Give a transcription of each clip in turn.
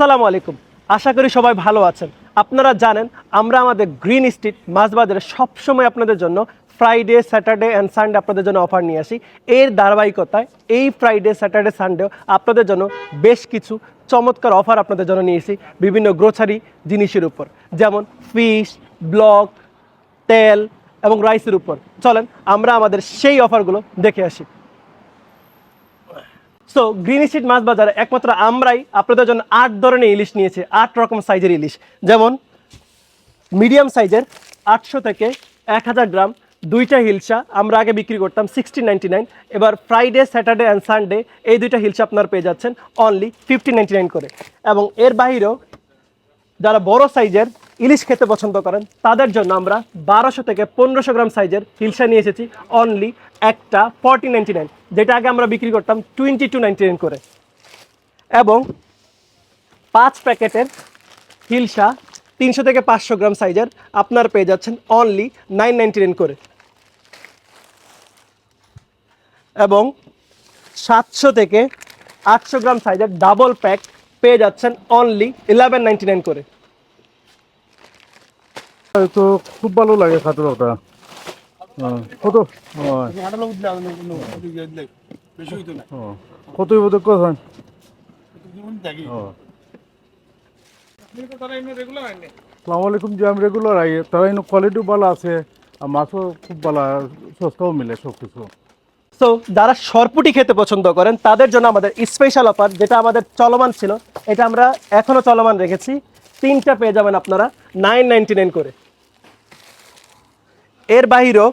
আসসালামু আলাইকুম। আশা করি সবাই ভালো আছেন। আপনারা জানেন আমরা আমাদের গ্রিন স্ট্রিট মাছ বাজারে সবসময় আপনাদের জন্য ফ্রাইডে, স্যাটারডে অ্যান্ড সানডে আপনাদের জন্য অফার নিয়ে আসি। এর ধারাবাহিকতায় এই ফ্রাইডে, স্যাটারডে, সানডেও আপনাদের জন্য বেশ কিছু চমৎকার অফার আপনাদের জন্য নিয়ে এসেছি বিভিন্ন গ্রোসারি জিনিসের উপর, যেমন ফিশ, ব্লক, তেল এবং রাইসের উপর। চলেন আমরা আমাদের সেই অফারগুলো দেখে আসি। সো গ্রিন স্ট্রিট মাছ বাজারে একমাত্র আমরাই আপনাদের জন্য 8 ধরনের ইলিশ নিয়েছি, 8 রকম সাইজের ইলিশ। যেমন মিডিয়াম সাইজের 800 থেকে 1000 গ্রাম দুইটা হিলসা আমরা আগে বিক্রি করতাম 1699, এবার ফ্রাইডে, স্যাটারডে অ্যান্ড সানডে এই দুইটা হিলসা আপনারা পেয়ে যাচ্ছেন অনলি 1599 করে। এবং এর বাহিরেও যারা বড় সাইজের ইলিশ খেতে পছন্দ করেন তাদের জন্য আমরা 1200 থেকে 1500 গ্রাম সাইজের হিলসা নিয়ে এসেছি অনলি একটা 1499, যেটা আগে আমরা বিক্রি করতাম 2299 করে। এবং 5 প্যাকেটের হিলসা 300 থেকে 500 গ্রাম সাইজের আপনার পেয়ে যাচ্ছেন অনলি 999 করে। এবং 700 থেকে 800 গ্রাম সাইজের ডাবল প্যাক পেয়ে যাচ্ছেন অনলি 1199 করে। তো খুব ভালো লাগে খাতে ওটা কত কতই বোধ কথা সালাম আলাইকুম। যে আমি রেগুলার আই, তারা কোয়ালিটিও ভালো আছে আর মাছও খুব ভালো, সস্তাও মিলে সব কিছু। সো যারা সরপুটি খেতে পছন্দ করেন তাদের জন্য আমাদের স্পেশাল অফার, যেটা আমাদের চলমান ছিল, এটা আমরা এখনো চলমান রেখেছি। 3টা পেয়ে যাবেন আপনারা 999 করে। এর বাহিরেও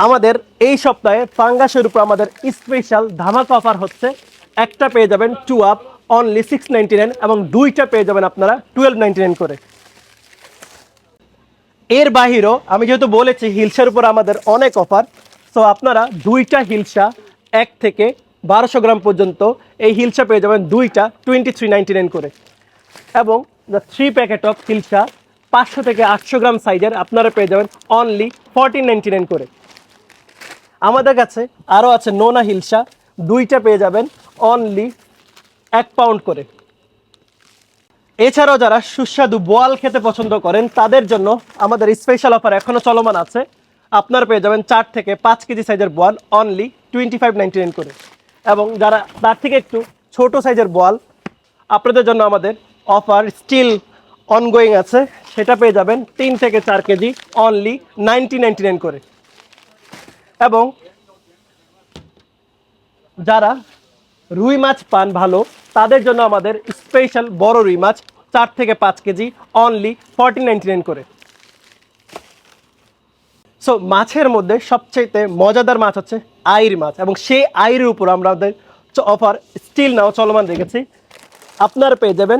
আমাদের এই সপ্তাহে ফাঙ্গাসের উপর আমাদের স্পেশাল ধামাকা অফার হচ্ছে। একটা পেয়ে যাবেন 2 আপ অনলি 699 এবং দুইটা পেয়ে যাবেন আপনারা 1299 করে। এর বাহিরেও আমি যেহেতু বলেছি হিলসার উপর আমাদের অনেক অফার, সো আপনারা দুইটা হিলসা 1 থেকে 1200 গ্রাম পর্যন্ত এই হিলসা পেয়ে যাবেন দুইটা 2399 করে। এবং 3 প্যাকেট অফ হিলসা 500 থেকে 800 গ্রাম সাইজের আপনারা পেয়ে যাবেন অনলি 1499 করে। আমাদের কাছে আরও আছে নোনা হিলসা, দুইটা পেয়ে যাবেন অনলি 1 পাউন্ড করে। এছাড়াও যারা সুস্বাদু বোয়াল খেতে পছন্দ করেন তাদের জন্য আমাদের স্পেশাল অফার এখনও চলমান আছে। আপনারা পেয়ে যাবেন 4 থেকে 5 কেজি সাইজের বোয়াল অনলি 2599 করে। এবং যারা তার থেকে একটু ছোট সাইজের বোয়াল, আপনাদের জন্য আমাদের অফার স্টিল অনগোয়িং আছে, সেটা পেয়ে যাবেন 3 থেকে 4 কেজি অনলি 9099 করে। এবং যারা রুই মাছ পান ভালো তাদের জন্য আমাদের স্পেশাল বড় রুই মাছ 4 থেকে 5 কেজি অনলি 1499 করে। সো মাছের মধ্যে সবচেয়ে মজাদার মাছ হচ্ছে আইর মাছ, এবং সেই আইরের উপর আমরা আমাদের অফার স্টিল নাও চলমান রেখেছি। আপনারা পেয়ে যাবেন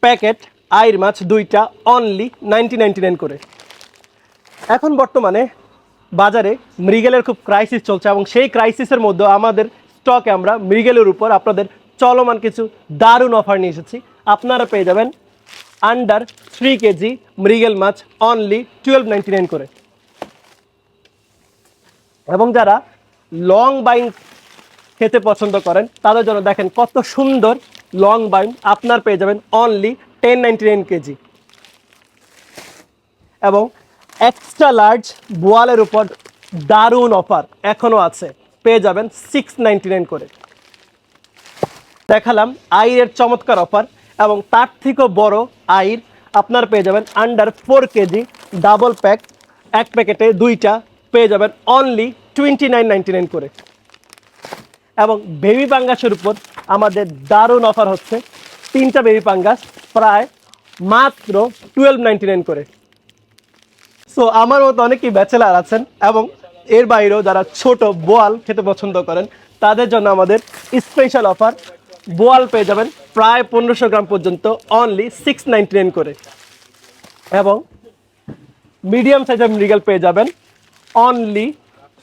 প্যাকেট আইর মাছ দুইটা অনলি 9099 করে। এখন বর্তমানে বাজারে মৃগেলের খুব ক্রাইসিস চলছে, এবং সেই ক্রাইসিসের মধ্যে আমাদের স্টকে আমরা মৃগেলের উপর আপনাদের চলমান কিছু দারুণ অফার নিয়ে এসেছি। আপনারা পেয়ে যাবেন আন্ডার 3 কেজি মৃগেল মাছ অনলি 1299 করে। এবং যারা লং বাইন খেতে পছন্দ করেন তাদের জন্য দেখেন কত সুন্দর লং বাইন আপনার পেয়ে যাবেন অনলি 1099 কেজি। এবং এক্সট্রা লার্জ বোয়ালের উপর দারুণ অফার এখনও আছে, পেয়ে যাবেন 699 করে। দেখালাম আইরের চমৎকার অফার, এবং তার থেকেও বড় আইর আপনার পেয়ে যাবেন আন্ডার 4 কেজি ডাবল প্যাক, 1 প্যাকেটে দুইটা পেয়ে যাবেন অনলি 2999 করে। এবং বেবি পাঙ্গাসের উপর আমাদের দারুণ অফার হচ্ছে, 3টা বেবি পাঙ্গাস প্রায় মাত্র 1299 করে। সো আমার মতো অনেকেই ব্যাচেলার আছেন, এবং এর বাইরেও যারা ছোট বোয়াল খেতে পছন্দ করেন তাদের জন্য আমাদের স্পেশাল অফার, বোয়াল পেয়ে যাবেন প্রায় 1500 গ্রাম পর্যন্ত অনলি 699 করে। এবং মিডিয়াম সাইজের মৃগেল পেয়ে যাবেন অনলি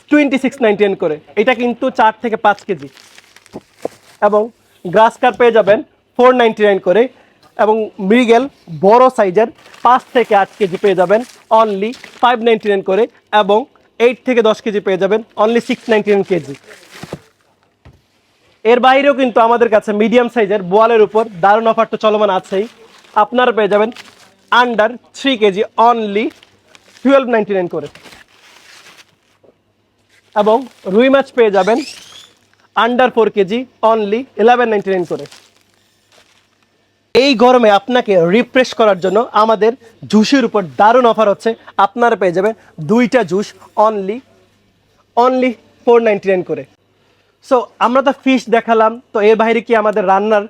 2699 করে। এটা কিন্তু 4 থেকে 5 কেজি। এবং গ্রাস কাপ পেয়ে যাবেন 499 করে। এবং মৃগেল বড় সাইজের 5 থেকে 8 কেজি পেয়ে যাবেন অনলি 599 করে। এবং 8 থেকে 10 কেজি পেয়ে যাবেন অনলি 699 কেজি। এর বাইরেও কিন্তু আমাদের কাছে মিডিয়াম সাইজের বোয়ালের উপর দারুণ অফার তো চলমান আছেই। আপনারা পেয়ে যাবেন আন্ডার 3 কেজি অনলি 12.99 করে, এবং রুই মাছ পেয়ে যাবেন আন্ডার 4 কেজি অনলি 11.99 করে। এই গরমে আপনাকে রিফ্রেশ করার জন্য আমাদের জুসের উপর দারুণ অফার হচ্ছে। আপনারা পেয়ে যাবেন 2টা জুস অনলি 4.99 করে। সো আমরা তো ফিশ দেখালাম, তো এর বাইরে কি আমাদের রান্নার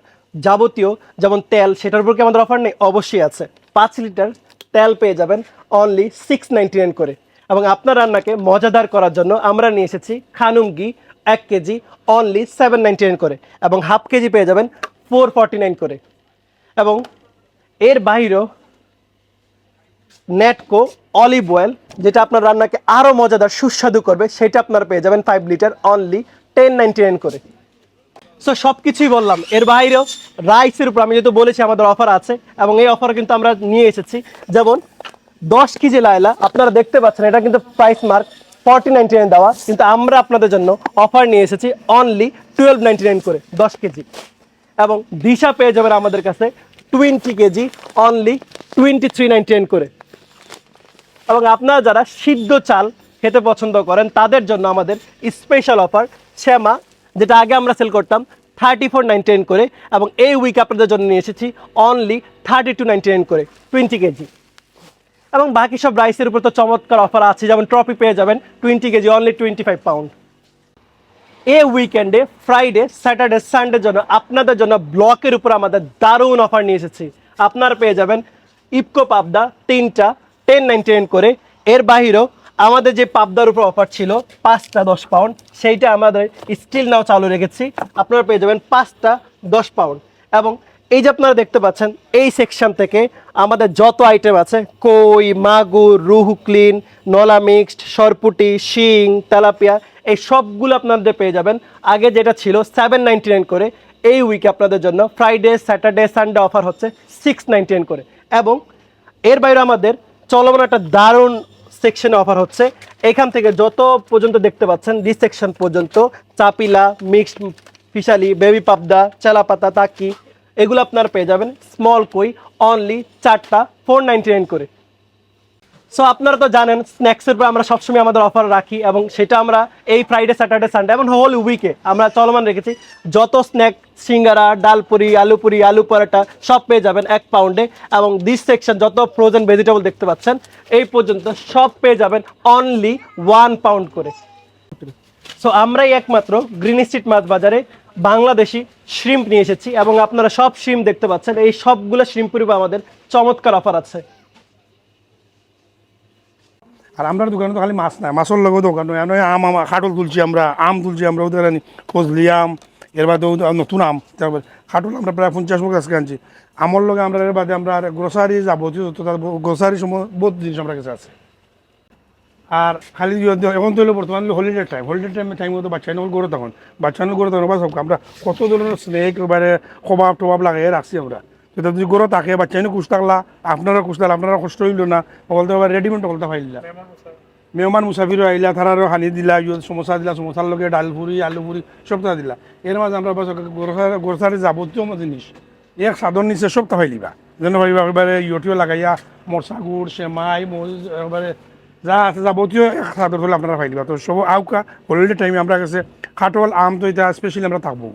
যাবতীয় যেমন তেল, সেটার উপর কি আমাদের অফার নেই? অবশ্যই আছে। 5 লিটার তেল পেয়ে যাবেন অনলি 6.99 করে। এবং আপনার রান্নাকে মজাদার করার জন্য আমরা নিয়ে এসেছি খানুম ঘি 1 কেজি অনলি 7.99 করে, এবং হাফ কেজি পেয়ে যাবেন 4.49 করে। এবং এর বাইরেও নেটকো অলিভ অয়েল, যেটা আপনার রান্নাকে আরও মজাদার সুস্বাদু করবে, সেটা আপনারা পেয়ে যাবেন 5 লিটার অনলি 10.99 করে। সো সব কিছুই বললাম। এর বাইরেও রাইসের উপর আমি যেহেতু বলেছি আমাদের অফার আছে, এবং এই অফার কিন্তু আমরা নিয়ে এসেছি। যেমন 10 কেজি লায়লা আপনারা দেখতে পাচ্ছেন, এটা কিন্তু প্রাইস মার্ক 40.99 দেওয়া, কিন্তু আমরা আপনাদের জন্য অফার নিয়ে এসেছি অনলি 12.99 করে 10 কেজি। এবং দিশা পেয়ে যাবেন আমাদের কাছে 20 কেজি অনলি 23.99 করে। এবং আপনারা যারা সিদ্ধ চাল খেতে পছন্দ করেন তাদের জন্য আমাদের স্পেশাল অফার শ্যামা, যেটা আগে আমরা সেল করতাম 34.99 করে, এবং এই উইক আপনাদের জন্য নিয়ে এসেছি অনলি 32.99 করে 20 কেজি। এবং বাকি সব রাইসের উপর তো চমৎকার অফার আছে, যেমন ট্রফি পেয়ে যাবেন 20 কেজি অনলি 25 পাউন্ড। এই উইকেন্ডে ফ্রাইডে, স্যাটারডে, সানডের জন্য আপনাদের জন্য ব্লকের উপর আমাদের দারুণ অফার নিয়ে এসেছি। আপনারা পেয়ে যাবেন ইপকো পাবদা 3টা 10.99 করে। এর বাহিরেও আমাদের যে পাবদার উপর অফার ছিল 5টা 10 পাউন্ড, সেইটা আমাদের স্টিল নাও চালু রেখেছি। আপনারা পেয়ে যাবেন 5টা 10 পাউন্ড। এবং এই যে আপনারা দেখতে পাচ্ছেন, এই সেকশন থেকে আমাদের যত আইটেম আছে, কই, মাগুর, রুহু ক্লিন, নলা মিক্সড, সরপুটি, শিং, তেলাপিয়া, এই সবগুলো আপনাদের পেয়ে যাবেন। আগে যেটা ছিল 7.99 করে, এই উইকে আপনাদের জন্য ফ্রাইডে, স্যাটারডে, সানডে অফার হচ্ছে 6.99 করে। এবং এর বাইরে আমাদের চলমান একটা দারুণ সেকশনে অফার হচ্ছে। এখান থেকে যত পর্যন্ত দেখতে পাচ্ছেন ডি সেকশন পর্যন্ত, চাপিলা, মিক্সড ফিশালি, বেবি পাবদা, চেলাপাতা, তাকি, এগুলো আপনারা পেয়ে যাবেন স্মল কই অনলি 4টা 4.99 করে। সো আপনারা তো জানেন স্ন্যাক্সের উপর আমরা সবসময় আমাদের অফার রাখি, এবং সেটা আমরা এই ফ্রাইডে, স্যাটারডে, সানডে এবং হোল উইকে আমরা চলমান রেখেছি। যত স্ন্যাক, সিঙ্গারা, ডালপুরি, আলু পরোটা সব পেয়ে যাবেন 1 পাউন্ডে। এবং দিস সেকশন যত ফ্রোজেন ভেজিটেবল দেখতে পাচ্ছেন এই পর্যন্ত সব পেয়ে যাবেন অনলি 1 পাউন্ড করে। সো আমরাই একমাত্র গ্রিন স্ট্রিট মাছ বাজারে বাংলাদেশি শ্রিম্প নিয়ে এসেছি, এবং আপনারা সব শ্রিম্প দেখতে পাচ্ছেন। এই সবগুলো শ্রিম্পের উপর আমাদের চমৎকার অফার আছে। আর আমরা দোকানে তো খালি মাছ নাই, মাছের লগেও দোকান নয়। খাটল তুলছি আমরা, আম তুলছি আমরা, ওদের ফজলি আম, এর বাদে নতুন আম, তারপর খাটল আমরা প্রায় 50 বছর আজকে আনছি। আমর লগে আমরা এর বাদে আমরা গ্রোসারি যাবতীয় গ্রোসারি সময় বহুত জিনিস আমরা কাছে আছে। আর খালি এখন তো হলো বর্তমান হলিডে টাইম মতো বাচ্চা নল গড়ে তখন বা সব আমরা কত ধরনের স্নেক এবারে কবাব টবাব লাগিয়ে রাখছি আমরা। সেটা যদি গড়ে থাকে বাচ্চা কুছ থাকলা, আপনারা কুছ থাকলা, আপনারা কষ্ট হইল না, বলতে পারে রেডিমেড বলতে পাইলা। মেহমান মুসাফির আইলা, তারারও হানি দিলা, সমোসা দিলা, সমোসার লগে ডাল পুরি, আলু পুরি সব তা দিলা। এর মাঝে আমরা গ্রোসারি যাবতীয় জিনিস এক সাধন নিচে সব তা পাইলিবা। যেন ভাবিবা এবারে ইউটিও লাগাইয়া মরসা গুড়, সেমাই, মরিচ, এবারে যা আছে যাবতীয় এক সাধন হলে আপনারা পাইলিবা। তো সব আউকা হলিডে টাইমে আমরা কাছে খাটল আম তো এটা স্পেশালি আমরা থাকবো।